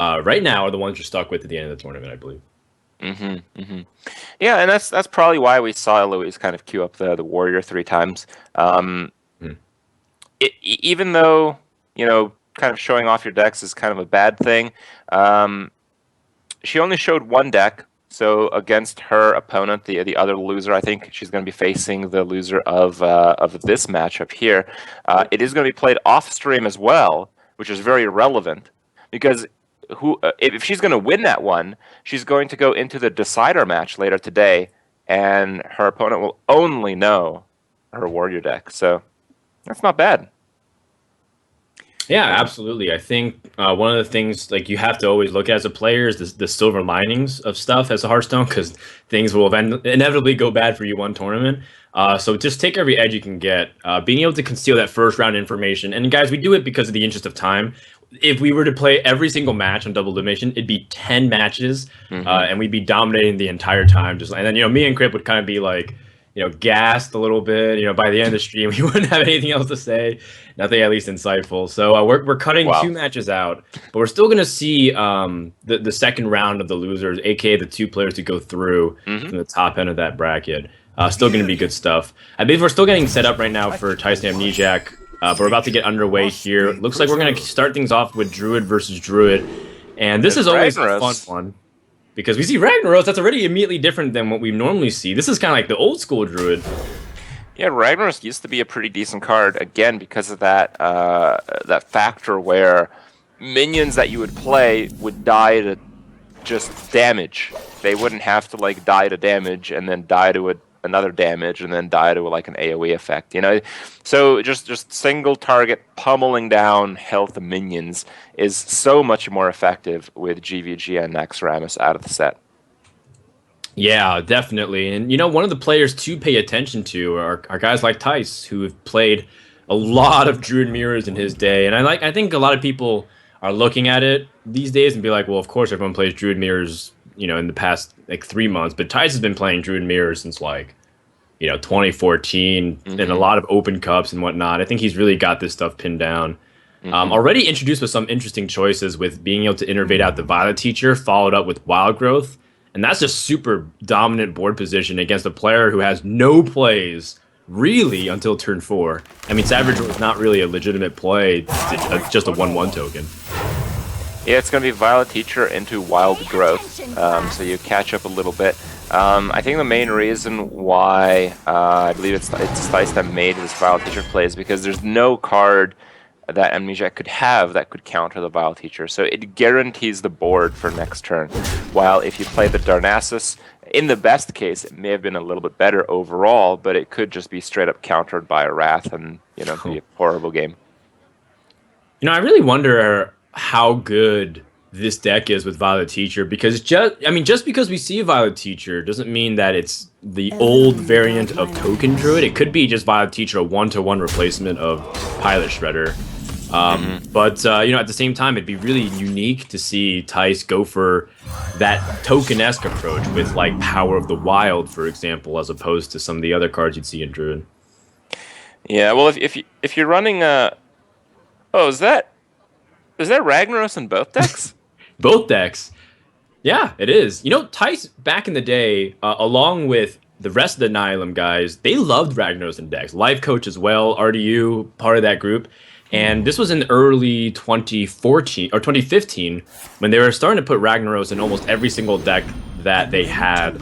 right now are the ones you're stuck with at the end of the tournament, I believe. Yeah, and that's probably why we saw Louise kind of queue up the warrior 3 times. Hmm. Even though, kind of showing off your decks is kind of a bad thing, she only showed one deck. So against her opponent, the other loser, I think she's going to be facing the loser of this matchup here. It is going to be played off stream as well, which is very relevant because if she's going to win that one, she's going to go into the decider match later today, and her opponent will only know her warrior deck. So that's not bad. Yeah, absolutely. I think one of the things like you have to always look at as a player is the silver linings of stuff as a Hearthstone, because things will inevitably go bad for you one tournament. So just take every edge you can get. Being able to conceal that first round information, and guys, we do it because of the interest of time. If we were to play every single match on Double Elimination, it'd be 10 matches, and we'd be dominating the entire time. And then me and Crip would kind of be like, gassed a little bit. By the end of the stream, we wouldn't have anything else to say, nothing at least insightful. So we're cutting 2 matches out, but we're still going to see the second round of the losers, aka the 2 players who go through from the top end of that bracket. Still going to be good stuff. I believe we're still getting set up right now for Thijs and Amnesiac, but we're about to get underway here. Looks like we're going to start things off with Druid versus Druid, and this is always a fun one. Because we see Ragnaros, that's already immediately different than what we normally see. This is kind of like the old school Druid. Yeah, Ragnaros used to be a pretty decent card, again, because of that that factor where minions that you would play would die to just damage. They wouldn't have to die to damage and then die to another damage and then die to an AoE effect, So just single target pummeling down health minions is so much more effective with GVG and Naxxramas out of the set. Yeah, definitely. And one of the players to pay attention to are guys like Thijs, who have played a lot of Druid mirrors in his day. And I think a lot of people are looking at it these days and be like, well, of course everyone plays Druid mirrors, in the past 3 months, but Thijs has been playing Druid mirrors since 2014 and a lot of open cups and whatnot. I think he's really got this stuff pinned down. Already introduced with some interesting choices, with being able to innervate out the Violet Teacher, followed up with Wild Growth. And that's just super dominant board position against a player who has no plays really until turn 4. I mean, Savage was not really a legitimate play, just a 1/1 token. Yeah, it's going to be Violet Teacher into Wild Growth, so you catch up a little bit. I think the main reason why I believe it's Thijs that made this Violet Teacher play is because there's no card that Amnesiac could have that could counter the Violet Teacher, so it guarantees the board for next turn. While if you play the Darnassus, in the best case, it may have been a little bit better overall, but it could just be straight up countered by a Wrath and be a horrible game. I really wonder how good this deck is with Violet Teacher, because just because we see Violet Teacher doesn't mean that it's the old variant of Token Druid. It could be just Violet Teacher, a 1-to-1 replacement of Pilot Shredder. But at the same time, it'd be really unique to see Thijs go for that token-esque approach with Power of the Wild, for example, as opposed to some of the other cards you'd see in Druid. Yeah, well, if you're running is that Ragnaros in both decks? Both decks. Yeah, it is. Thijs back in the day, along with the rest of the Nihilum guys, they loved Ragnaros in decks. Life Coach as well, RDU, part of that group. And this was in early 2014 or 2015 when they were starting to put Ragnaros in almost every single deck that they had,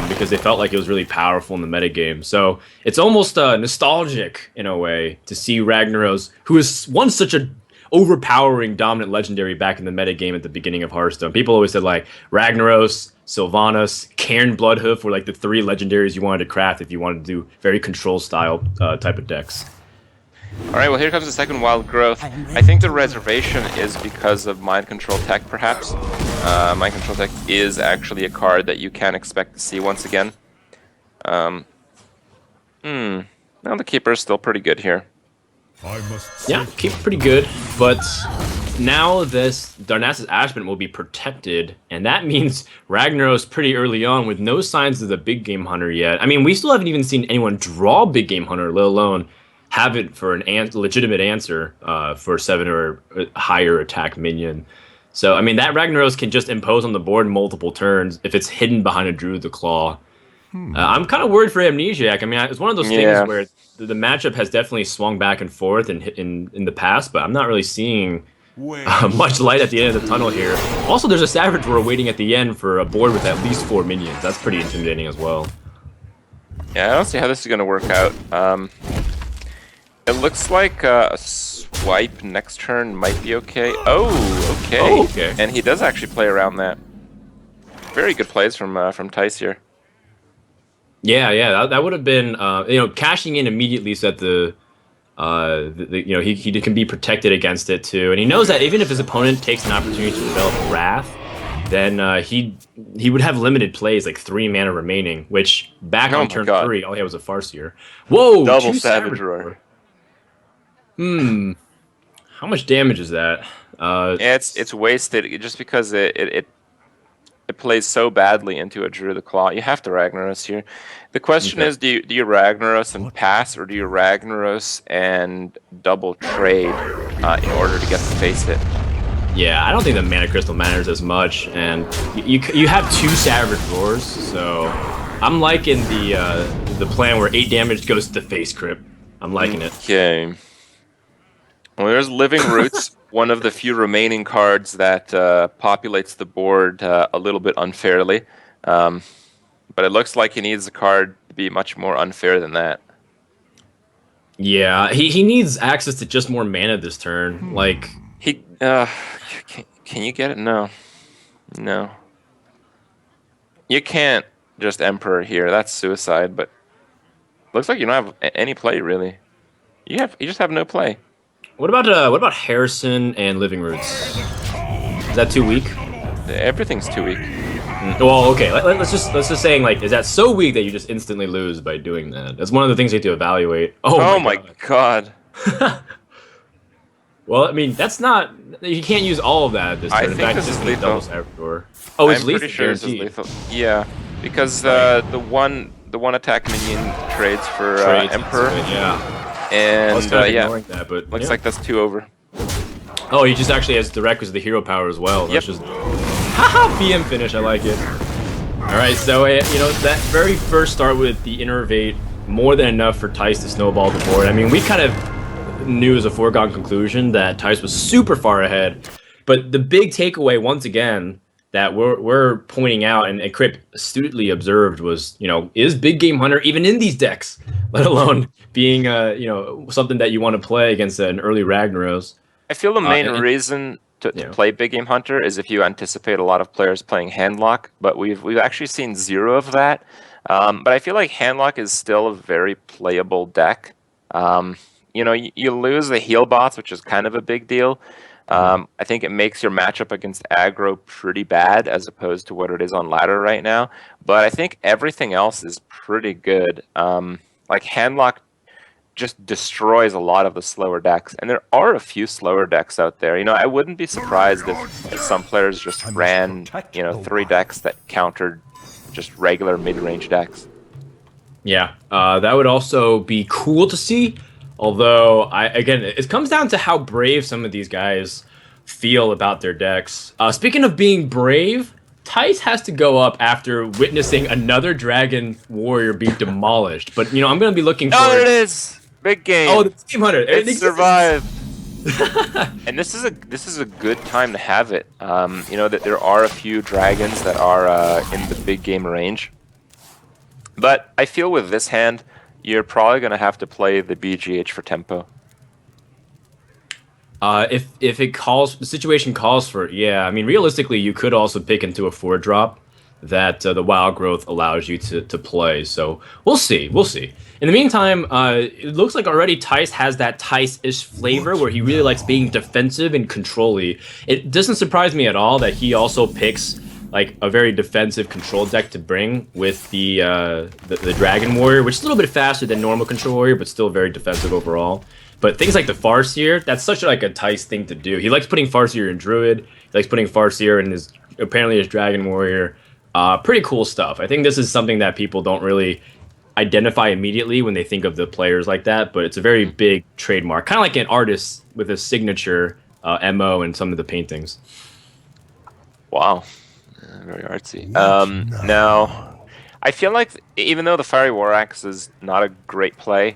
because they felt like it was really powerful in the metagame. So it's almost nostalgic in a way to see Ragnaros, who was once such a overpowering dominant legendary back in the metagame at the beginning of Hearthstone. People always said Ragnaros, Sylvanas, Cairn Bloodhoof were the 3 legendaries you wanted to craft if you wanted to do very control style type of decks. Alright, well here comes the second Wild Growth. I think the reservation is because of Mind Control Tech, perhaps. Mind Control Tech is actually a card that you can expect to see once again. Now the Keeper is still pretty good here. Yeah, Keeper pretty good, but now this Darnassus Ashman will be protected, and that means Ragnaros pretty early on with no signs of the Big Game Hunter yet. I mean, we still haven't even seen anyone draw Big Game Hunter, let alone have it for legitimate answer for 7 or higher attack minion. So I mean that Ragnaros can just impose on the board multiple turns if it's hidden behind a Druid the Claw. I'm kind of worried for Amnesiac. I mean, it's one of those things Yeah. where the matchup has definitely swung back and forth in the past, but I'm not really seeing much light at the end of the tunnel here. Also, there's a Savage Roar waiting at the end for a board with at least 4 minions. That's pretty intimidating as well. Yeah, I don't see how this is going to work out. It looks like a swipe next turn might be okay. Oh, okay. Oh, okay. And he does actually play around that. Very good plays from Thijs here. Yeah, that would have been cashing in immediately so that he can be protected against it too, and he knows that even if his opponent takes an opportunity to develop Wrath, then he would have limited plays, like 3 mana remaining, which back on turn 3 all he had was a Farseer. Whoa, double 2 Savage Roar. How much damage is that? Yeah, it's wasted just because it plays so badly into a Druid the Claw. You have to Ragnaros here. The question is, do you Ragnaros and pass, or do you Ragnaros and double trade in order to get the face hit? Yeah, I don't think the Mana Crystal matters as much, and you have 2 Savage Roars, so I'm liking the plan where 8 damage goes to the face crit. I'm liking it. Okay. Well, there's Living Roots, one of the few remaining cards that populates the board a little bit unfairly. But it looks like he needs the card to be much more unfair than that. Yeah, he needs access to just more mana this turn. Like can you get it? No. You can't just Emperor here. That's suicide. But looks like you don't have any play really. You just have no play. What about Harrison and Living Roots? Is that too weak? Everything's too weak. Well, okay. Let's just saying, like, is that so weak that you just instantly lose by doing that? That's one of the things you have to evaluate. Oh my god. Well, I mean, that's not. You can't use all of that at this turn. I think this is lethal. Oh, it's I'm lethal. pretty sure this is Guaranteed. lethal. Yeah, because the one attack minion trades for Emperor. Yeah. And I was kind of yeah, ignoring that, but looks like that's 2 over. Oh, he just actually has direct with the hero power as well. That's just haha PM finish. I like it. All right, so that very first start with the Innervate, more than enough for Thijs to snowball the board. I mean, we kind of knew as a foregone conclusion that Thijs was super far ahead, but the big takeaway once again that we're pointing out and Crip astutely observed was, is Big Game Hunter even in these decks, let alone being something that you want to play against an early Ragnaros. I feel the main reason to play Big Game Hunter is if you anticipate a lot of players playing Handlock, but we've actually seen 0 of that. But I feel like Handlock is still a very playable deck. You lose the heal bots, which is kind of a big deal. I think it makes your matchup against aggro pretty bad as opposed to what it is on ladder right now. But I think everything else is pretty good. Like Handlock just destroys a lot of the slower decks, and there are a few slower decks out there. I wouldn't be surprised if some players just ran 3 decks that countered just regular mid-range decks. Yeah, that would also be cool to see. Although, again, it comes down to how brave some of these guys feel about their decks. Speaking of being brave, Thijs has to go up after witnessing another Dragon Warrior be demolished. But, I'm going to be looking for... Oh, it is! Big game! Oh, the Team Hunter! It survived! And this is a good time to have it. That there are a few dragons that are in the big game range. But I feel with this hand, you're probably going to have to play the BGH for tempo. If the situation calls for it, yeah. I mean, realistically, you could also pick into a 4-drop that the Wild Growth allows you to play. So we'll see. In the meantime, it looks like already Thijs has that Thijs-ish flavor where he really likes being defensive and control-y. It doesn't surprise me at all that he also picks like a very defensive control deck to bring with the Dragon Warrior, which is a little bit faster than normal Control Warrior, but still very defensive overall. But things like the Farseer, that's such like a Thijs thing to do. He likes putting Farseer in Druid. He likes putting Farseer in his Dragon Warrior. Pretty cool stuff. I think this is something that people don't really identify immediately when they think of the players like that, but it's a very big trademark, kind of like an artist with a signature MO in some of the paintings. Wow, very artsy. Now, I feel like even though the Fiery War Axe is not a great play,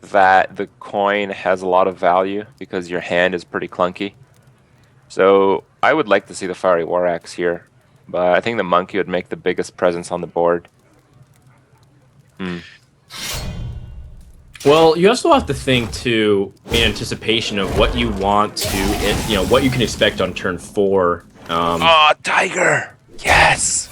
that the coin has a lot of value because your hand is pretty clunky. So I would like to see the Fiery War Axe here, but I think the monkey would make the biggest presence on the board. Well, you also have to think too in anticipation of what you want to, what you can expect on turn 4. Tiger! Yes!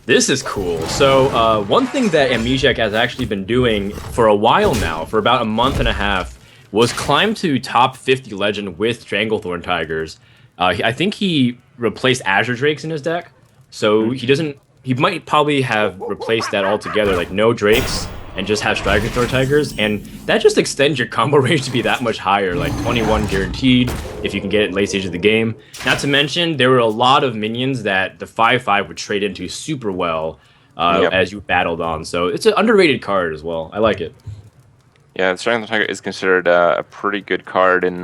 This is cool. So one thing that Amnesiac has actually been doing for a while now, for about a month and a half, was climb to top 50 legend with Stranglethorn Tigers. I think he replaced Azure Drakes in his deck, so he might probably have replaced that altogether, like no Drakes, and just have Stranglethorn Tigers, and that just extends your combo range to be that much higher, like 21 guaranteed if you can get it in late stage of the game. Not to mention, there were a lot of minions that the 5/5 would trade into super well as you battled on, so it's an underrated card as well. I like it. Yeah, the Stranglethorn Tiger is considered a pretty good card in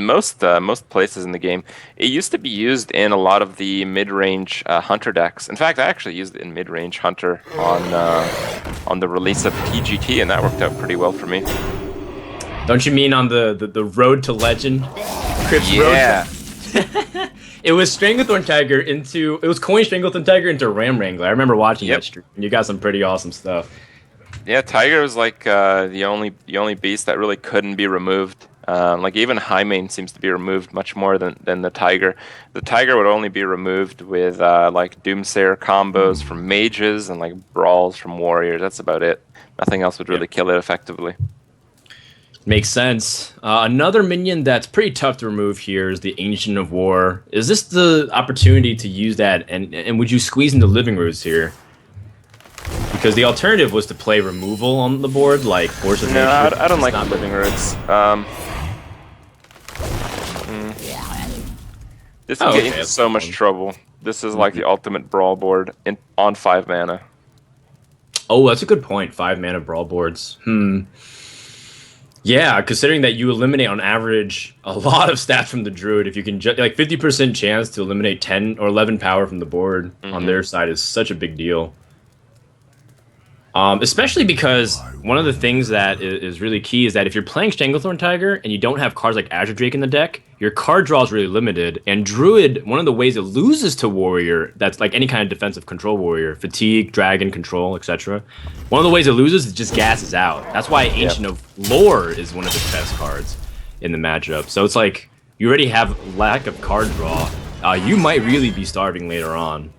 most places in the game. It used to be used in a lot of the mid-range Hunter decks. In fact, I actually used it in mid-range Hunter on the release of TGT, and that worked out pretty well for me. Don't you mean on the Road to Legend? Crips Yeah. Road? It was Stranglethorn Tiger it was Coin Stranglethorn Tiger into Ram Wrangler. I remember watching that stream, and you got some pretty awesome stuff. Yeah, Tiger was like the only beast that really couldn't be removed. Like even Highmane seems to be removed much more than the Tiger. The Tiger would only be removed with like Doomsayer combos from mages and like brawls from warriors. That's about it. Nothing else would really kill it effectively. Makes sense. Another minion that's pretty tough to remove here is the Ancient of War. Is this the opportunity to use that, and would you squeeze into Living Roots here? Because the alternative was to play removal on the board, like Force of Nature. No, I don't like Living Roots. This will get into so much trouble. This is like the ultimate brawl board on 5 mana. Oh, that's a good point. 5 mana brawl boards. Yeah, considering that you eliminate on average a lot of stats from the Druid, if you can like 50% chance to eliminate 10 or 11 power from the board on their side is such a big deal. Especially because one of the things that is really key is that if you're playing Stranglethorn Tiger and you don't have cards like Azure Drake in the deck, your card draw is really limited. And Druid, one of the ways it loses to Warrior, that's like any kind of defensive control warrior, Fatigue, Dragon, Control, etc. One of the ways it loses is just gasses out. That's why Ancient of Lore is one of the best cards in the matchup. So it's like you already have lack of card draw. You might really be starving later on.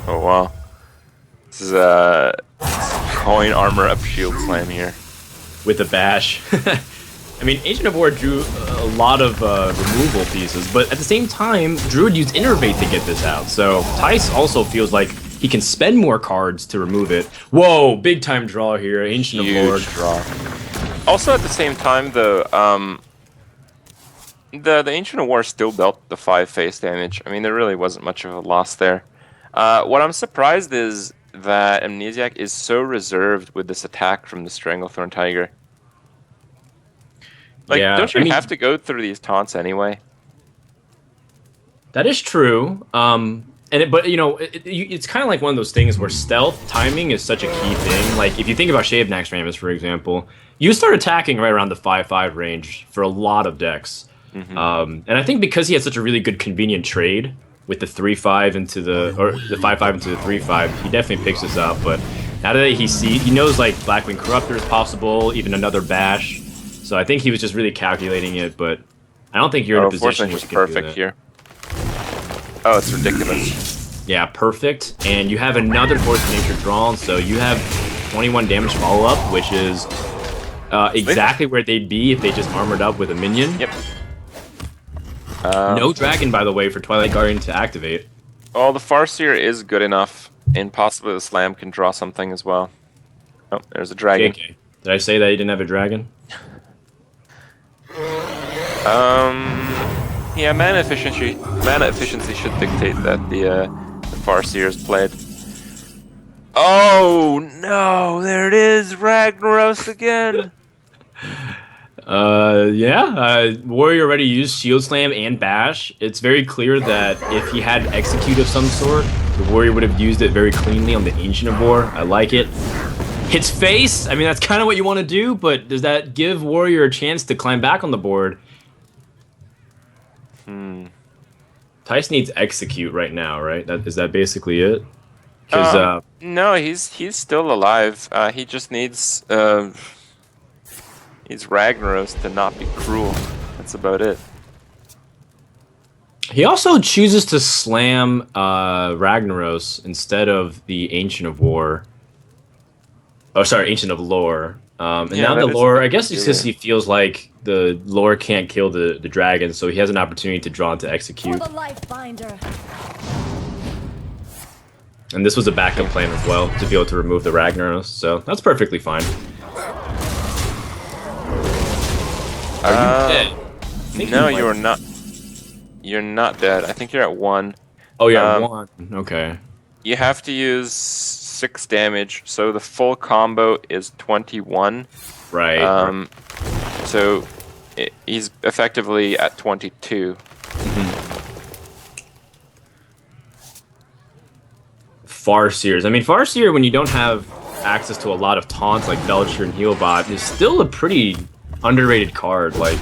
Oh, wow. This is a coin armor up shield slam here. With a bash. I mean, Ancient of War drew a lot of removal pieces, but at the same time, Druid used Innervate to get this out. So Thijs also feels like he can spend more cards to remove it. Whoa, big time draw here. Ancient of War draw. Also, at the same time, the Ancient of War still dealt the 5 face damage. I mean, there really wasn't much of a loss there. What I'm surprised is that Amnesiac is so reserved with this attack from the Stranglethorn Tiger. Like, don't you have to go through these taunts anyway? That is true. But you know, it's kind of like one of those things where stealth timing is such a key thing. Like if you think about Shade of Naxxramas, for example, you start attacking right around the 5/5 range for a lot of decks. And I think because he had such a really good convenient trade with the 3/5 into the 5/5 into the 3/5, he definitely picks this up. But now that he knows like Blackwing Corruptor is possible, even another bash. So I think he was just really calculating it, but I don't think you're in a position where you can perfect do that. here. Oh, it's ridiculous. Yeah, perfect. And you have another Force of Nature drawn, so you have 21 damage follow-up, which is exactly where they'd be if they just armored up with a minion. Yep. No dragon, by the way, for Twilight Guardian to activate. Oh, the Farseer is good enough, and possibly the Slam can draw something as well. Oh, there's a dragon. JK. Did I say that he didn't have a dragon? Yeah, mana efficiency should dictate that the Farseer is played. Oh no, there it is, Ragnaros again. Warrior already used Shield Slam and Bash. It's very clear that if he had Execute of some sort, the Warrior would have used it very cleanly on the Ancient of War. I like it. Hits face. I mean, that's kind of what you want to do, but does that give Warrior a chance to climb back on the board? Thijs needs Execute right now, right? Is that basically it? No, he's still alive. He just needs Ragnaros to not be cruel. That's about it. He also chooses to slam Ragnaros instead of the Ancient of War. Oh, sorry, Ancient of Lore. And now the lore, I guess it's because he feels like the lore can't kill the dragon, so he has an opportunity to draw into Execute. And this was a backup plan as well, to be able to remove the Ragnaros, so that's perfectly fine. Are you dead? No, you are not. You're not dead. I think you're at 1. Oh, yeah, 1. Okay. You have to use 6 damage, so the full combo is 21. Right. So he's effectively at 22. Farseers. I mean, Farseer, when you don't have access to a lot of taunts like Belcher and Healbot, is still a pretty underrated card. Like,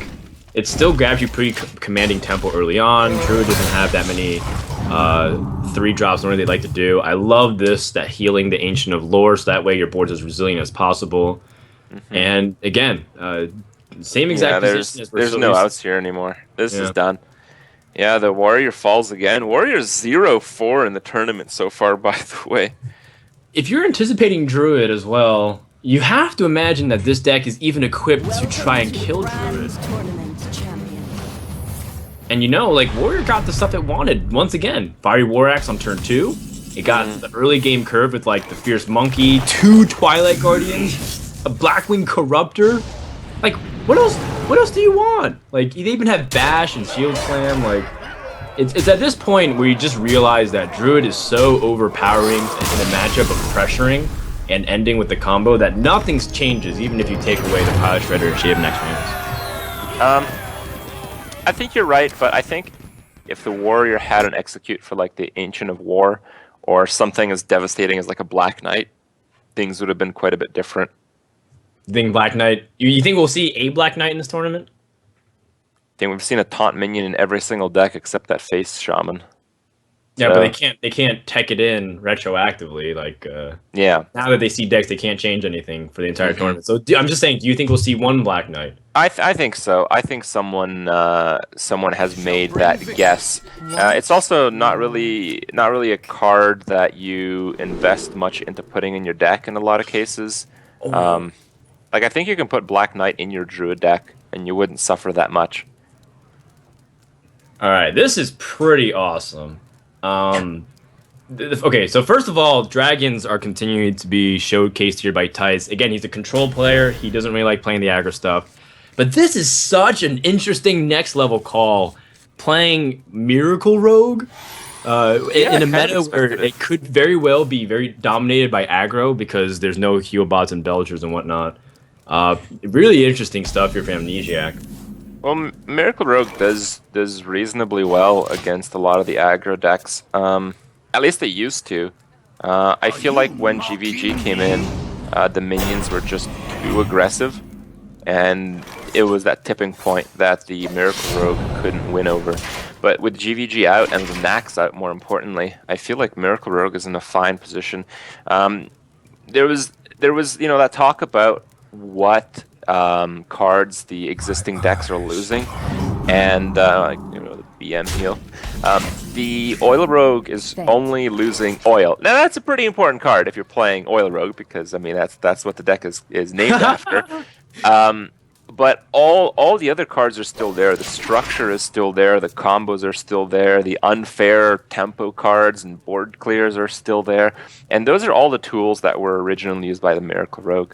it still grabs you pretty commanding tempo early on. Druid doesn't have that many 3-drops, normally they like to do. I love this, that healing the Ancient of Lore, so that way your board's as resilient as possible. And again, same exact position as there's no outs here anymore. This is done. Yeah, the Warrior falls again. Warrior's 0-4 in the tournament so far, by the way. If you're anticipating Druid as well, you have to imagine that this deck is even equipped to try and kill Druid. And you know, like, Warrior got the stuff it wanted. Once again, Fiery War Axe on turn 2. It got the early game curve with, like, the Fierce Monkey, 2 Twilight Guardians, a Blackwing Corruptor. Like, what else do you want? Like, they even have Bash and Shield Slam. Like, it's at this point where you just realize that Druid is so overpowering in a matchup of pressuring and ending with the combo that nothing changes, even if you take away the Pilot Shredder and Shade of Next Chance. I think you're right, but I think if the Warrior had an Execute for like the Ancient of War or something as devastating as like a Black Knight, things would have been quite a bit different. Think Black Knight? You think we'll see a Black Knight in this tournament? I think we've seen a taunt minion in every single deck except that face shaman. Yeah, but they can't tech it in retroactively. Like, now that they see decks, they can't change anything for the entire tournament. So I'm just saying, do you think we'll see one Black Knight? I think so. I think someone has made that guess. It's also not really a card that you invest much into putting in your deck in a lot of cases. Like, I think you can put Black Knight in your Druid deck and you wouldn't suffer that much. All right, this is pretty awesome. Okay, so first of all, dragons are continuing to be showcased here by Thijs. Again, he's a control player. He doesn't really like playing the aggro stuff. But this is such an interesting next level call. Playing Miracle Rogue in a meta where it could very well be very dominated by aggro because there's no Healbots and Belchers and whatnot. Really interesting stuff here for Amnesiac. Well, Miracle Rogue does reasonably well against a lot of the aggro decks. At least they used to. I feel like when GVG came in, the minions were just too aggressive, and it was that tipping point that the Miracle Rogue couldn't win over. But with GVG out and the Nax out, more importantly, I feel like Miracle Rogue is in a fine position. There was that talk about what cards the existing decks are losing, and the BM heal. The Oil Rogue is only losing oil. Now that's a pretty important card if you're playing Oil Rogue, because I mean that's what the deck is named after. But all the other cards are still there. The structure is still there. The combos are still there. The unfair tempo cards and board clears are still there. And those are all the tools that were originally used by the Miracle Rogue.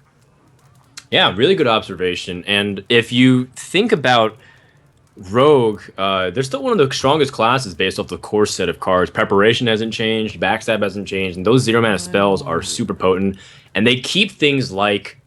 Yeah, really good observation. And if you think about Rogue, they're still one of the strongest classes based off the core set of cards. Preparation hasn't changed, Backstab hasn't changed, and those 0-mana spells are super potent. And they keep things like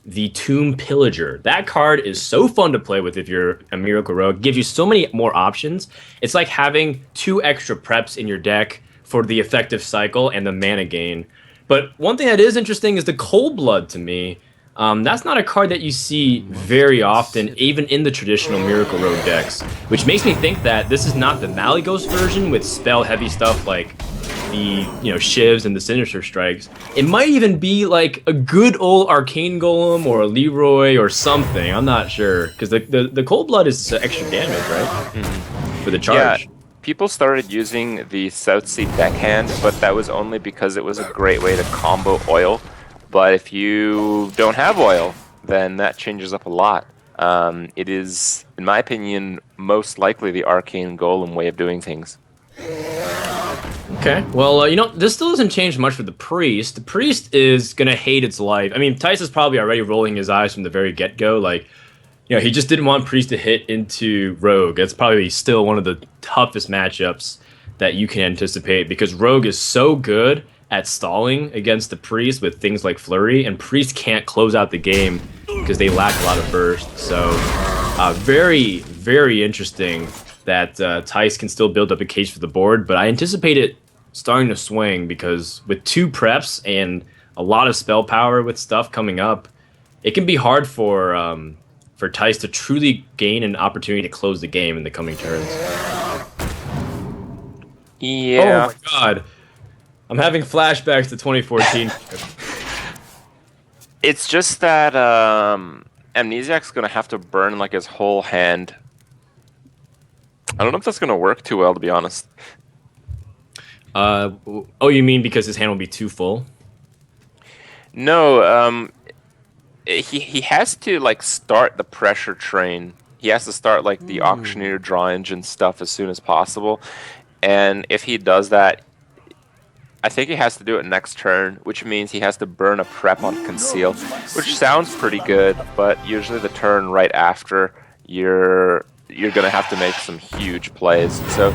the Tomb Pillager. That card is so fun to play with if you're a Miracle Rogue. It gives you so many more options. It's like having 2 extra preps in your deck for the effective cycle and the mana gain. But one thing that is interesting is the Cold Blood to me. That's not a card that you see very often, even in the traditional Miracle Rogue decks, which makes me think that this is not the Malygos version with spell-heavy stuff like the Shivs and the Sinister Strikes. It might even be like a good old Arcane Golem or a Leroy or something. I'm not sure, because the Cold Blood is extra damage, right? For the charge. Yeah. People started using the Southsea deckhand, but that was only because it was a great way to combo oil. But if you don't have oil, then that changes up a lot. It is, in my opinion, most likely the Arcane Golem way of doing things. Okay, well, this still doesn't change much for the Priest. The Priest is going to hate its life. I mean, Thijs is probably already rolling his eyes from the very get-go. Like, he just didn't want Priest to hit into Rogue. That's probably still one of the toughest matchups that you can anticipate, because Rogue is so good at stalling against the Priest with things like Flurry, and Priest can't close out the game because they lack a lot of burst. So very, very interesting that Thijs can still build up a case for the board, but I anticipate it starting to swing, because with 2 preps and a lot of spell power with stuff coming up, it can be hard for Thijs to truly gain an opportunity to close the game in the coming turns. Yeah. Oh my god. I'm having flashbacks to 2014. It's just that Amnesiac's going to have to burn like his whole hand. I don't know if that's going to work too well, to be honest. Oh, you mean because his hand will be too full? No, he has to like start the pressure train. He has to start like the auctioneer draw engine stuff as soon as possible. And if he does that, I think he has to do it next turn, which means he has to burn a prep on Conceal, which sounds pretty good, but usually the turn right after, you're gonna have to make some huge plays. So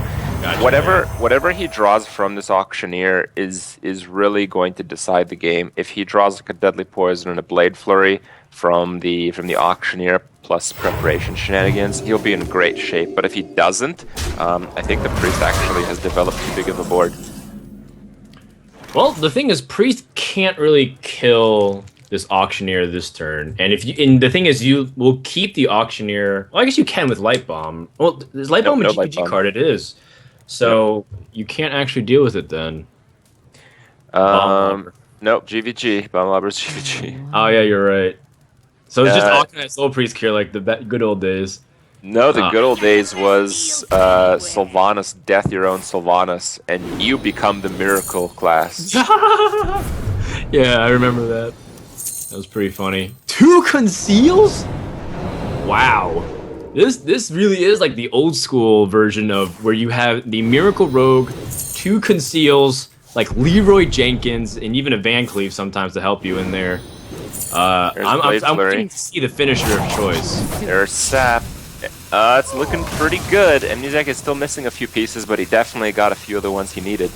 whatever he draws from this auctioneer is really going to decide the game. If he draws like a Deadly Poison and a Blade Flurry from the auctioneer plus preparation shenanigans, he'll be in great shape. But if he doesn't, I think the Priest actually has developed too big of a board. Well, the thing is, Priest can't really kill this Auctioneer this turn, and the thing is, you will keep the Auctioneer. Well, I guess you can with Light Bomb. Well, there's Light Bomb a GVG card? It is, so you can't actually deal with it then. Nope, GVG. Bomb Lobber's GVG. Oh yeah, you're right. So it's just Auctioneer Soul Priest here, like the good old days. No, the good old days was Sylvanas, Death Your Own Sylvanas, and you become the Miracle class. Yeah, I remember that. That was pretty funny. 2 Conceals? Wow. This really is like the old school version of where you have the Miracle Rogue, 2 Conceals, like Leroy Jenkins, and even a Van Cleave sometimes to help you in there. I'm waiting to see the finisher of choice. There's Sap. It's looking pretty good. Amnesiac is still missing a few pieces, but he definitely got a few of the ones he needed.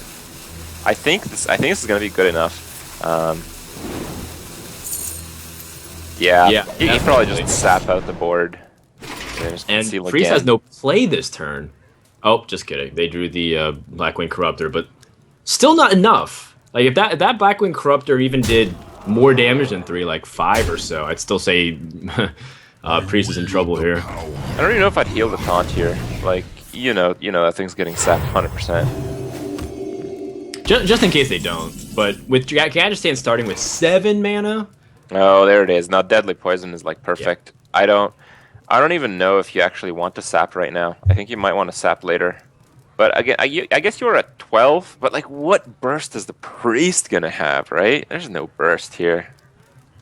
I think this is going to be good enough. Yeah, he probably just sap out the board. And Priest has no play this turn. Oh, just kidding. They drew the Blackwing Corruptor, but still not enough. Like if that Blackwing Corruptor even did more damage than 3, like 5 or so, I'd still say Priest is in trouble here. I don't even know if I'd heal the taunt here. Like, you know that thing's getting sapped 100%. Just in case they don't. But with Gadgetzan starting with 7 mana. Oh, there it is. Now Deadly Poison is like perfect. Yeah. I don't even know if you actually want to sap right now. I think you might want to sap later. But again, I guess you were at 12. But like, what burst is the Priest gonna have, right? There's no burst here.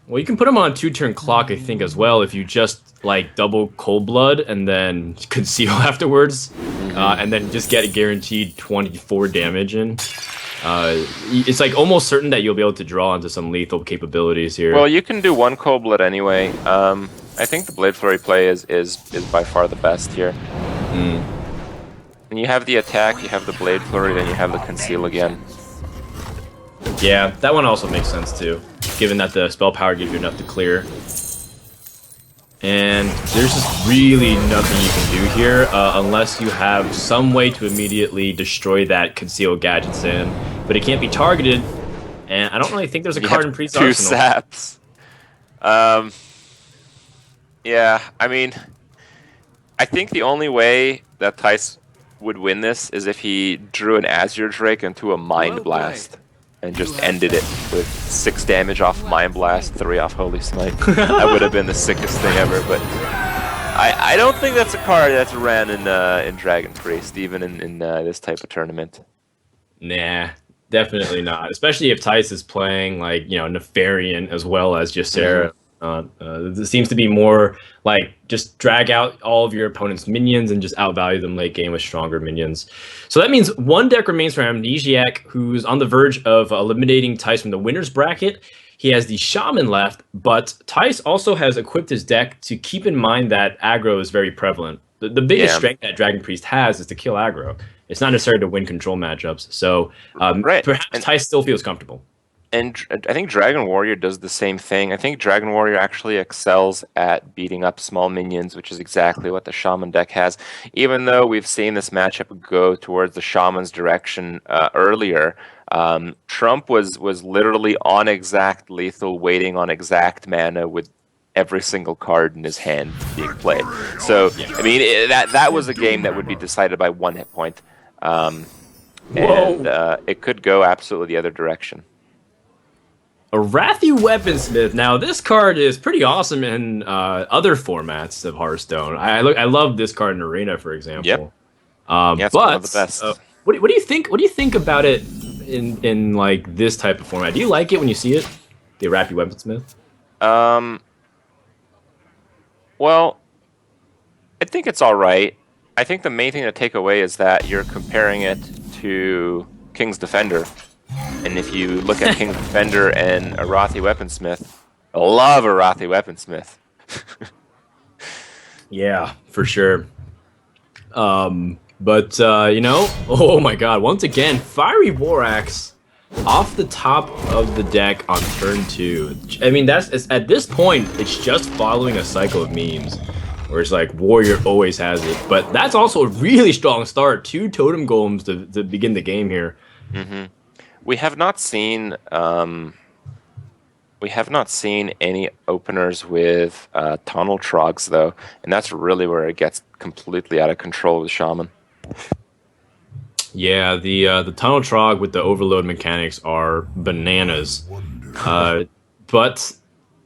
Well, you can put him on a 2-turn clock, I think, as well, if you just like double Cold Blood and then Conceal afterwards, and then just get a guaranteed 24 damage in. It's like almost certain that you'll be able to draw into some lethal capabilities here. Well, you can do 1 Cold Blood anyway. I think the Blade Flurry play is by far the best here. And you have the attack, you have the Blade Flurry, then you have the Conceal again. Yeah, that one also makes sense too, given that the spell power gives you enough to clear. And there's just really nothing you can do here unless you have some way to immediately destroy that concealed gadgets in. But it can't be targeted, and I don't really think there's a card in Priest's two arsenal. saps. Yeah, I mean, I think the only way that Thijs would win this is if he drew an Azure Drake into a Mind Blast and just ended it with 6 damage off Mind Blast, 3 off Holy Smite. That would have been the sickest thing ever, but I don't think that's a card that's ran in Dragon Priest, even in this type of tournament. Nah, definitely not. Especially if Thijs is playing like, you know, Nefarian as well as Ysera. It seems to be more like just drag out all of your opponent's minions and just outvalue them late game with stronger minions. So that means one deck remains for Amnesiac, who's on the verge of eliminating Thijs from the winner's bracket. He has the Shaman left, but Thijs also has equipped his deck to keep in mind that aggro is very prevalent. The biggest strength that Dragon Priest has is to kill aggro. It's not necessarily to win control matchups. So perhaps Thijs still feels comfortable. And I think Dragon Warrior does the same thing. I think Dragon Warrior actually excels at beating up small minions, which is exactly what the Shaman deck has. Even though we've seen this matchup go towards the Shaman's direction earlier, Trump was literally on exact lethal, waiting on exact mana with every single card in his hand being played. So, I mean, that was a game that would be decided by 1 hit point. And it could go absolutely the other direction. Arathi Weaponsmith. Now, this card is pretty awesome in other formats of Hearthstone. I love this card in Arena, for example. Yep. Yeah, it's one of the best. What do you think? What do you think about it in like this type of format? Do you like it when you see it, the Arathi Weaponsmith? Well, I think it's all right. I think the main thing to take away is that you're comparing it to King's Defender. And if you look at King's Defender and Arathi Weaponsmith, I love Arathi Weaponsmith. Yeah, for sure. But you know, oh my god, once again, Fiery War Axe off the top of the deck on turn 2. I mean, at this point, it's just following a cycle of memes. Where it's like, Warrior always has it. But that's also a really strong start. 2 Totem Golems to begin the game here. Mm-hmm. We have not seen any openers with Tunnel Trogs though, and that's really where it gets completely out of control with Shaman. Yeah, the Tunnel Trog with the overload mechanics are bananas. But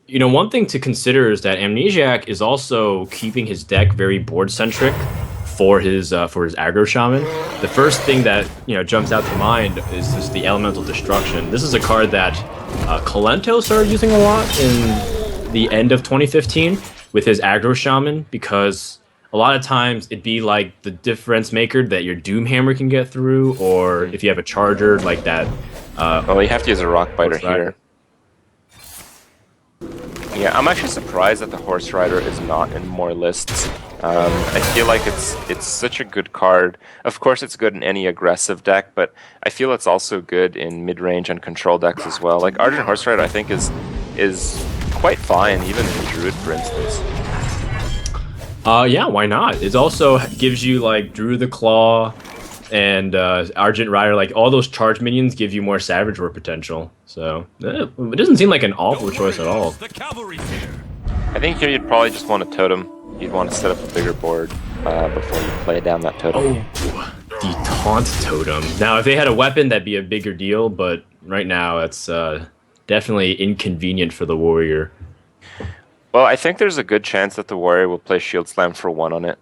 you know, one thing to consider is that Amnesiac is also keeping his deck very board centric for his aggro shaman. The first thing that, you know, jumps out to mind is just the elemental destruction. This is a card that Kolento started using a lot in the end of 2015 with his aggro shaman, because a lot of times it'd be like the difference maker that your Doomhammer can get through, or if you have a charger like that. Well, you have to use a Rock Biter here. Yeah, I'm actually surprised that the Horse Rider is not in more lists. I feel like it's such a good card. Of course, it's good in any aggressive deck, but I feel it's also good in mid-range and control decks as well. Like Argent Horse Rider, I think is quite fine, even in Druid, for instance. Yeah, why not? It also gives you like Druid the Claw and Argent Rider, like all those charge minions give you more Savage Roar potential. So it doesn't seem like an awful choice at all. I think here you'd probably just want a totem. You'd want to set up a bigger board before you play down that totem. Oh, the Taunt Totem. Now, if they had a weapon, that'd be a bigger deal, but right now it's definitely inconvenient for the Warrior. Well, I think there's a good chance that the Warrior will play Shield Slam for 1 on it.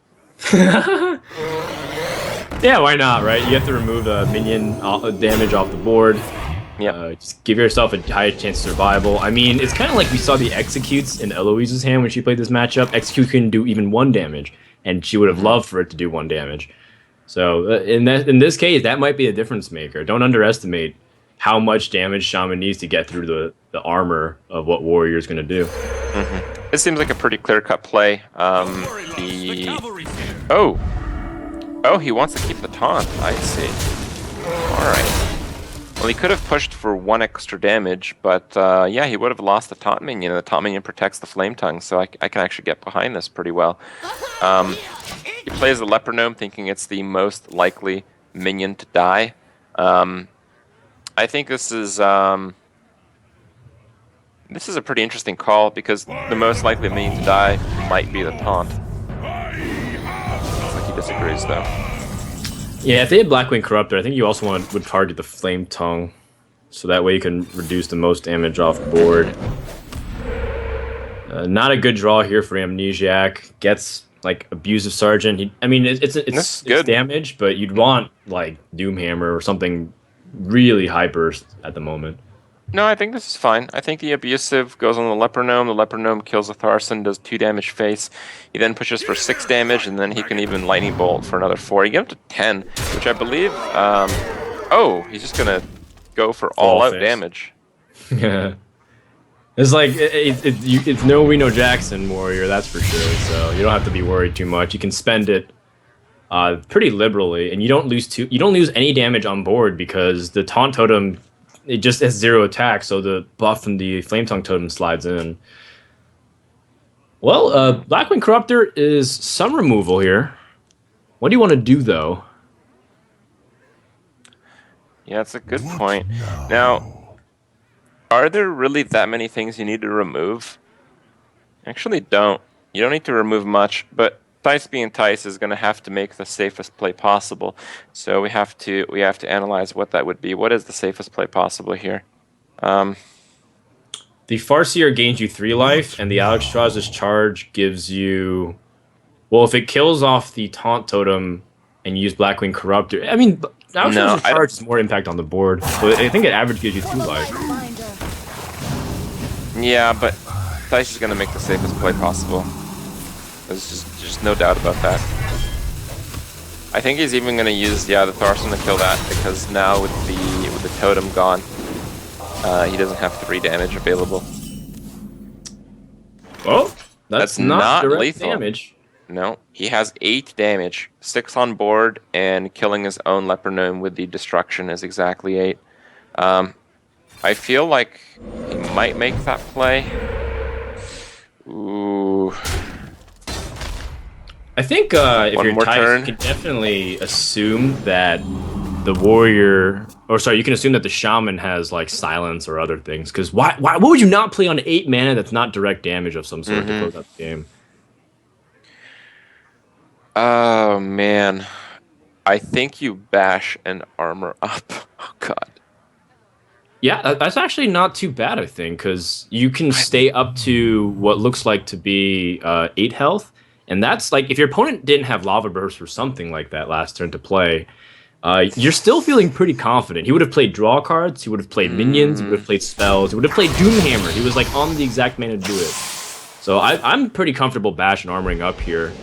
Yeah, why not, right? You have to remove minion damage off the board. Yeah. Just give yourself a higher chance of survival. I mean, it's kind of like we saw the Executes in Eloise's hand when she played this matchup. Execute couldn't do even 1 damage, and she would have loved for it to do 1 damage. So in this case, that might be a difference maker. Don't underestimate how much damage Shaman needs to get through the armor of what Warrior is going to do. Mm-hmm. It seems like a pretty clear-cut play. Oh, he wants to keep the taunt. I see. All right. Well, Well, he could have pushed for 1 extra damage, but yeah, he would have lost the taunt minion, and the taunt minion protects the flame tongue, so I can actually get behind this pretty well. He plays the leper gnome, thinking it's the most likely minion to die. I think this is a pretty interesting call, because the most likely minion to die might be the taunt. Looks like he disagrees, though. Yeah, if they had Blackwing Corruptor, I think you also would target the Flame Tongue, so that way you can reduce the most damage off board. Not a good draw here for Amnesiac. Gets like Abusive Sergeant. It's good damage, but you'd want like Doomhammer or something really high burst at the moment. No, I think this is fine. I think the Abusive goes on the Leper Gnome. The Leper Gnome kills the Tharson, does 2 damage face. He then pushes for 6 damage, and then he can even Lightning Bolt for another 4. You get up to 10, which I believe... oh, he's just going to go for all-out damage. Yeah. It's like, it's no Reno Jackson Warrior, that's for sure, so you don't have to be worried too much. You can spend it pretty liberally, and you don't lose any damage on board, because the Taunt Totem... it just has 0 attack, so the buff from the Flame Tongue Totem slides in. Well, Blackwing Corruptor is some removal here. What do you want to do, though? Yeah, that's a good point. Now, are there really that many things you need to remove? Actually, don't. You don't need to remove much, but Thijs being Thijs is going to have to make the safest play possible. So we have to analyze what that would be. What is the safest play possible here? The Farseer gains you 3 life, and the Alexstrasza's charge gives you... well, if it kills off the Taunt Totem and you use Blackwing Corruptor... I mean, Alexstrasza's charge has more impact on the board, so I think it average gives you 2 life. Yeah, but Thijs is going to make the safest play possible. There's just no doubt about that. I think he's even going to use the Tharson to kill that, because now with the totem gone, he doesn't have 3 damage available. Well, that's not direct lethal damage. No, he has 8 damage, 6 on board, and killing his own Leper Gnome with the destruction is exactly 8. I feel like he might make that play. Ooh. I think if you're Thijs, you can definitely assume that the warrior, or sorry, you can assume that the shaman has like silence or other things. Because why would you not play on 8 mana that's not direct damage of some sort to close out the game? Oh man, I think you bash and armor up. Oh god. Yeah, that's actually not too bad, I think, because you can stay up to what looks like to be 8 health. And that's like, if your opponent didn't have Lava Burst or something like that last turn to play, you're still feeling pretty confident. He would have played draw cards, he would have played minions, he would have played spells, he would have played Doomhammer. He was like on the exact mana to do it. So I'm pretty comfortable bash and armoring up here.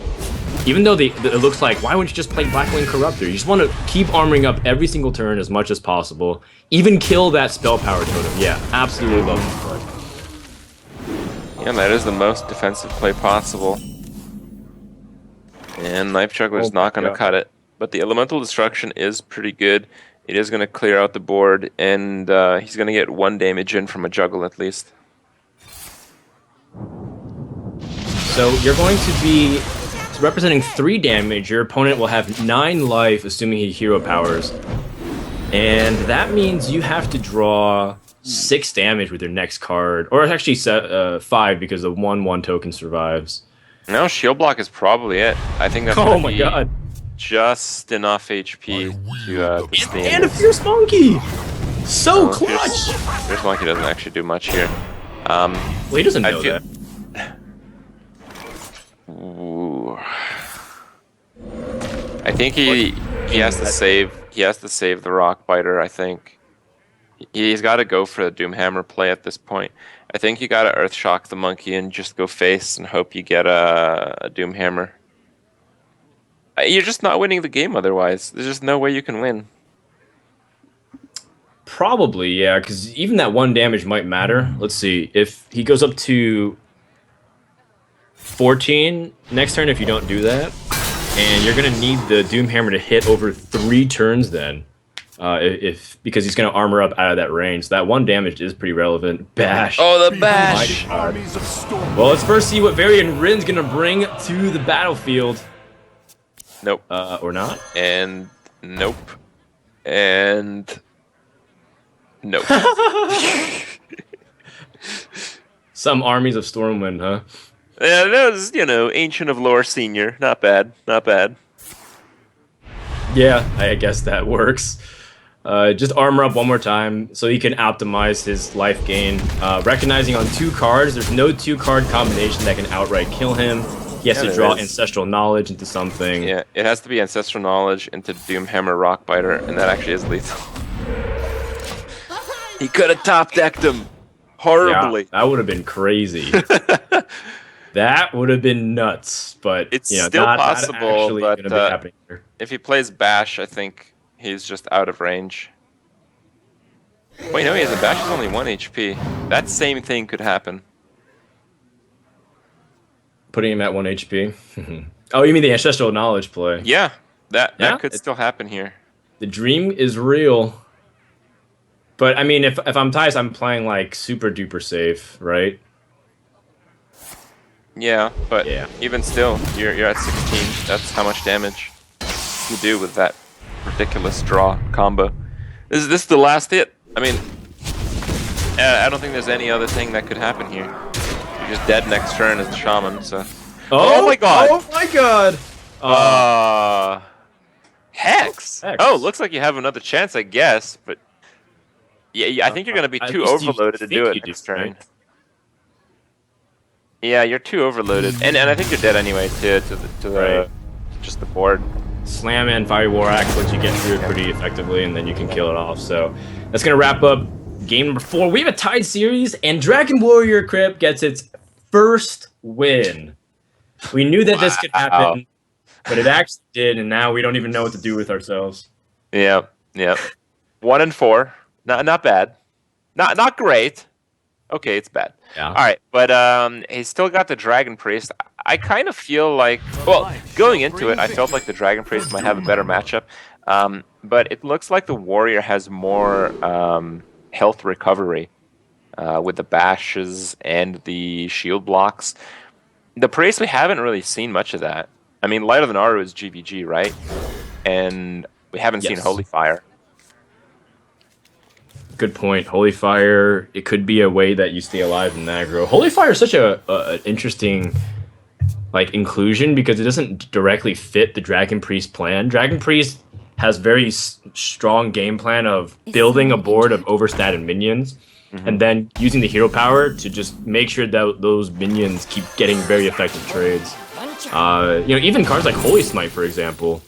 Even though it looks like, why wouldn't you just play Blackwing Corruptor? You just want to keep armoring up every single turn as much as possible. Even kill that spell power totem. Yeah, absolutely love this play. Yeah, that is the most defensive play possible. And Knife Juggler's not going to cut it. But the Elemental Destruction is pretty good. It is going to clear out the board, and he's going to get 1 damage in from a Juggle at least. So you're going to be representing 3 damage. Your opponent will have 9 life, assuming he hero powers. And that means you have to draw 6 damage with your next card. Or actually 5, because the 1/1 token survives. No, Shield Block is probably it. I think that's oh my god, just enough HP to stand. And a Fierce Monkey! So clutch! Fierce Monkey doesn't actually do much here. Well, he doesn't know that. Ooh. I think he has to save. He has to save the Rock Biter. I think he's got to go for the Doomhammer play at this point. I think you got to Earth Shock the monkey and just go face and hope you get a Doomhammer. You're just not winning the game otherwise. There's just no way you can win. Probably, yeah, because even that 1 damage might matter. Let's see. If he goes up to 14 next turn, if you don't do that, and you're going to need the Doomhammer to hit over 3 turns then. Because he's going to armor up out of that range. So that 1 damage is pretty relevant. Bash. Oh, the bash! Well, let's first see what Varian Rin's going to bring to the battlefield. Nope. Or not. And nope. And nope. Some armies of Stormwind, huh? Yeah, that was, Ancient of Lore Senior. Not bad. Not bad. Yeah, I guess that works. Just armor up 1 more time so he can optimize his life gain. Recognizing on 2 cards, there's no 2-card combination that can outright kill him. He has to draw Ancestral Knowledge into something. Yeah, it has to be Ancestral Knowledge into Doomhammer Rockbiter, and that actually is lethal. He could have top-decked him horribly. Yeah, that would have been crazy. That would have been nuts, but it's still possible. But if he plays Bash, I think he's just out of range. Wait, no, he has a Bash is only 1 HP. That same thing could happen. Putting him at 1 HP. Oh, you mean the Ancestral Knowledge play? Yeah, that could still happen here. The dream is real. But I mean, if I'm Thijs, I'm playing like super duper safe, right? Yeah, but even still, you're at 16. That's how much damage you do with that ridiculous draw combo. Is this the last hit? I mean, I don't think there's any other thing that could happen here. You're just dead next turn as the shaman. So. Oh my god! Oh my god! Hex. Oh, looks like you have another chance, I guess. But yeah, I think you're gonna be too overloaded to do it next turn. Right? Yeah, you're too overloaded, and I think you're dead anyway to just the board. Slam and Fiery War Axe lets you get through it pretty effectively, and then you can kill it off. So that's gonna wrap up game number 4. We have a tied series, and Dragon Warrior Crypt gets its first win. We knew that this could happen, but it actually did, and now we don't even know what to do with ourselves. Yeah. 1 and 4, not bad, not great. Okay, it's bad. Yeah. All right, but he's still got the Dragon Priest. I kind of feel like, well, going into it, I felt like the Dragon Priest might have a better matchup. But it looks like the Warrior has more health recovery with the bashes and the shield blocks. The Priest, we haven't really seen much of that. I mean, Light of the Naru is GVG, right? And we haven't seen Holy Fire. Good point. Holy Fire, it could be a way that you stay alive in aggro. Holy Fire is such an interesting inclusion because it doesn't directly fit the Dragon Priest plan. Dragon Priest has very strong game plan of building a board of overstatted minions and then using the hero power to just make sure that those minions keep getting very effective trades. Even cards like Holy Smite, for example,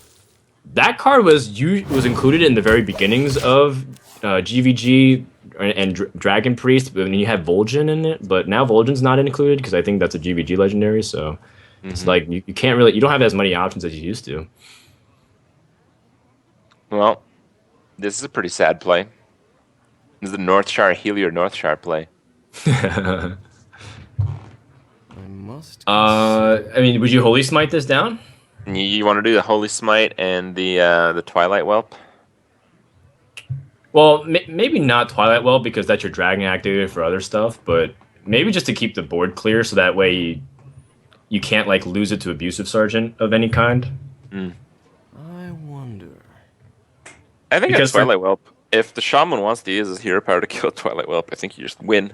that card was included in the very beginnings of GVG and Dragon Priest, but then you have Vol'jin in it, but now Vol'jin's not included because I think that's a GVG legendary, so it's like you can't really, you don't have as many options as you used to. Well, this is a pretty sad play. This is the Northshire Helior Northshire play. I mean, would you Holy Smite this down? You want to do the Holy Smite and the Twilight Whelp? Well, maybe not Twilight Whelp because that's your dragon activated for other stuff, but maybe just to keep the board clear so that way you can't lose it to Abusive Sergeant of any kind. I wonder. I think that's Twilight Whelp. If the Shaman wants to use his hero power to kill Twilight Whelp, I think you just win.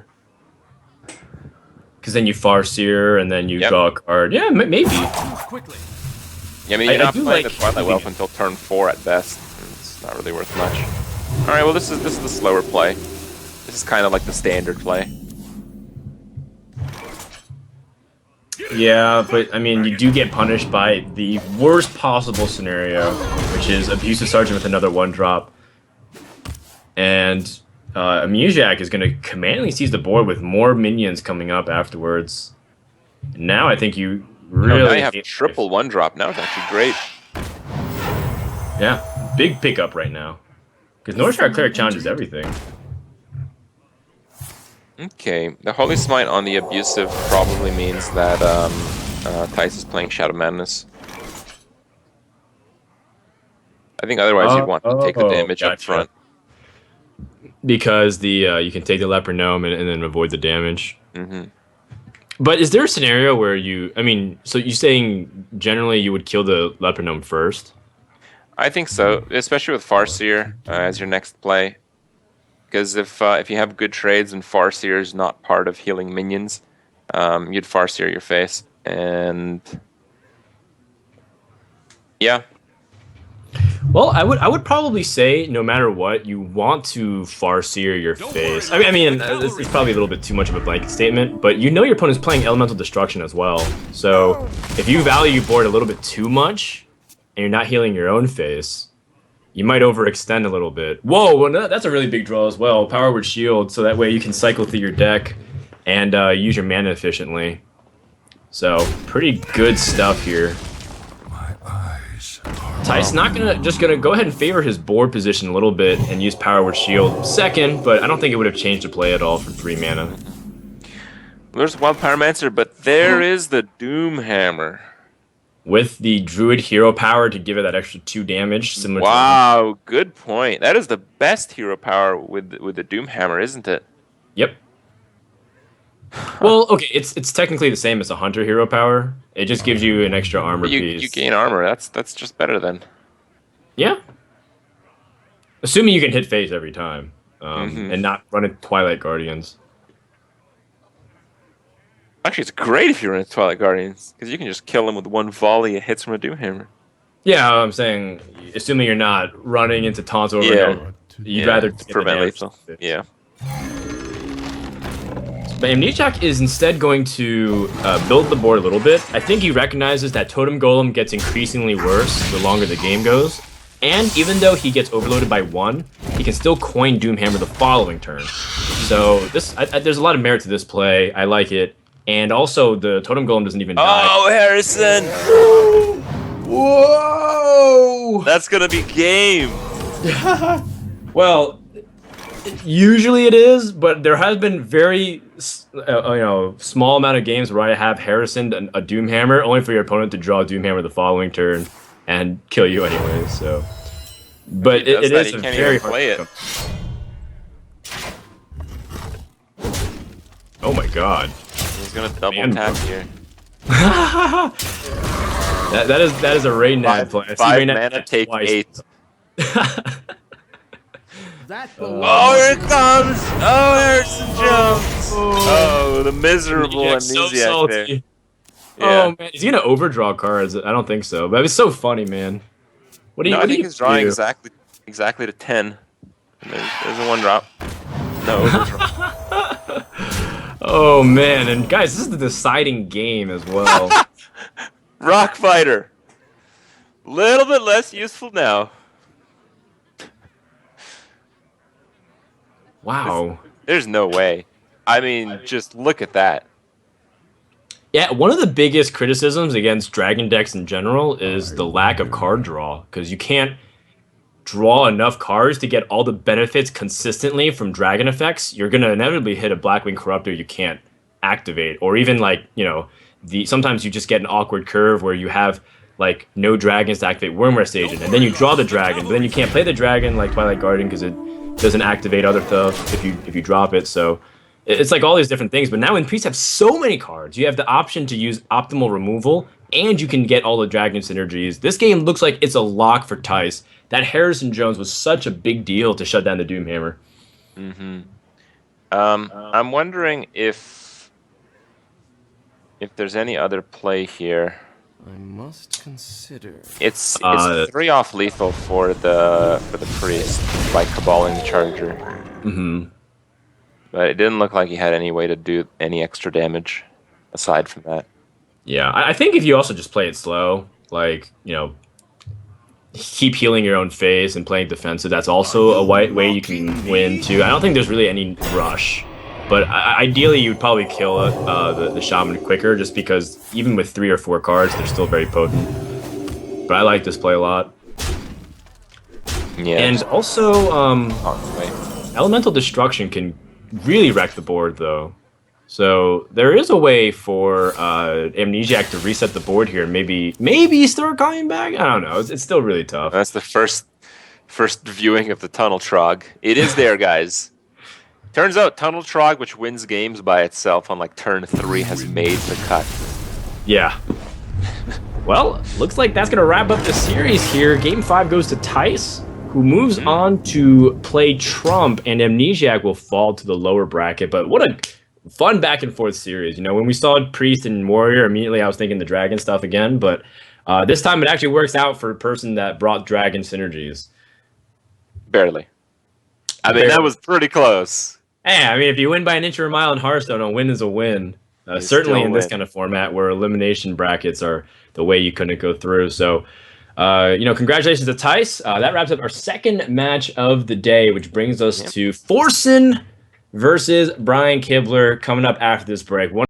Because then you Farseer and then you draw a card. Yeah, maybe. Quickly. Yeah, I mean, you're not playing the Twilight Whelp until turn 4 at best. It's not really worth much. All right, well, this is the slower play. This is kind of like the standard play. Yeah, but I mean, you do get punished by the worst possible scenario, which is Abusive Sergeant with another 1-drop. And Amnesiac is going to commandingly seize the board with more minions coming up afterwards. Now I think you really... now you have triple 1-drop. Now it's actually great. Yeah, big pickup right now. Because Northshire Cleric challenges everything. Okay, the Holy Smite on the Abusive probably means that Thijs is playing Shadow Madness. I think otherwise you'd want to take the damage up gotcha. front. Because the you can take the leper gnome and then avoid the damage. Mm-hmm. But is there a scenario where I mean, so you're saying generally you would kill the leper gnome first? I think so, especially with Farseer as your next play. Because if you have good trades and Farseer is not part of healing minions, you'd Farseer your face. And yeah. Well, I would probably say no matter what, you want to Farseer your face. I mean, it's probably a little bit too much of a blanket statement, but you know your opponent's playing Elemental Destruction as well. So if you value board a little bit too much, and you're not healing your own face, you might overextend a little bit. Whoa, well, no, that's a really big draw as well. Power Word Shield, so that way you can cycle through your deck and use your mana efficiently. So pretty good stuff here. Thijs just gonna go ahead and favor his board position a little bit and use Power Word Shield second, but I don't think it would have changed the play at all for 3 mana. There's Wild Pyromancer, but there is the Doomhammer. With the Druid hero power to give it that extra 2 damage, similar to... Wow, good point. That is the best hero power with the Doomhammer, isn't it? Yep. Well, okay, it's technically the same as a Hunter hero power. It just gives you an extra armor piece. You gain armor. That's just better then. Yeah. Assuming you can hit face every time, and not run into Twilight Guardians. Actually, it's great if you're in Twilight Guardians, because you can just kill them with 1 volley of hits from a Doomhammer. Yeah, I'm saying, assuming you're not running into taunts over and over, you'd rather get prevent the lethal. Yeah. But Amnesiac is instead going to build the board a little bit. I think he recognizes that Totem Golem gets increasingly worse the longer the game goes. And even though he gets overloaded by 1, he can still coin Doomhammer the following turn. So there's a lot of merit to this play. I like it. And also, the Totem Golem doesn't even die. Oh, Harrison! Whoa! That's gonna be game! Well, usually it is, but there has been very, small amount of games where I have Harrison a Doomhammer, only for your opponent to draw a Doomhammer the following turn and kill you anyway. So, but it is a very hard play it. Oh my god! He's gonna double tap here. that is a Raynad play. 5 mana, take 8. Oh, here it comes! Oh, Harrison Jones! Oh, the miserable Amnesiac there. Yeah. Oh man, is he gonna overdraw cards? I don't think so. But it was so funny, man. What do you? I think he's drawing do? exactly to 10. And there's a 1-drop. No overdraw. Oh man, and guys, this is the deciding game as well. Rock Fighter. Little bit less useful now. Wow. There's no way. I mean, just look at that. Yeah, one of the biggest criticisms against Dragon decks in general is the lack of card draw, because you can't draw enough cards to get all the benefits consistently from Dragon effects. You're gonna inevitably hit a Blackwing Corruptor you can't activate, or even sometimes you just get an awkward curve where you have like no dragons to activate Wormrest Agent, and then you draw the dragon, but then you can't play the dragon like Twilight Guardian because it doesn't activate other stuff if you drop it. So it's like all these different things. But now when priests have so many cards, you have the option to use optimal removal, and you can get all the dragon synergies. This game looks like it's a lock for Thijs. That Harrison Jones was such a big deal to shut down the Doomhammer. I'm wondering if there's any other play here. I must consider. It's 3 off lethal for the priest by caballing the charger. But it didn't look like he had any way to do any extra damage aside from that. Yeah, I think if you also just play it slow, like, keep healing your own face and playing defensive, that's also a way you can win too. I don't think there's really any rush. But ideally, you would probably kill the Shaman quicker, just because even with 3 or 4 cards, they're still very potent. But I like this play a lot. Yeah. And also, Elemental Destruction can really wreck the board, though. So there is a way for Amnesiac to reset the board here and maybe start coming back. I don't know. It's still really tough. That's the first viewing of the Tunnel Trog. It is there, guys. Turns out Tunnel Trog, which wins games by itself on like turn 3, has made the cut. Yeah. Well, looks like that's going to wrap up the series here. Game 5 goes to Thijs, who moves on to play Trump, and Amnesiac will fall to the lower bracket. But what a fun back and forth series. You know, when we saw Priest and Warrior, immediately I was thinking the Dragon stuff again. But this time it actually works out for a person that brought Dragon synergies. Barely. I mean, that was pretty close. Hey, I mean, if you win by an inch or a mile in Hearthstone, a win is a win. Certainly in this kind of format where elimination brackets are the way you couldn't go through. So, congratulations to Thijs. That wraps up our second match of the day, which brings us to Forsen versus Brian Kibler coming up after this break.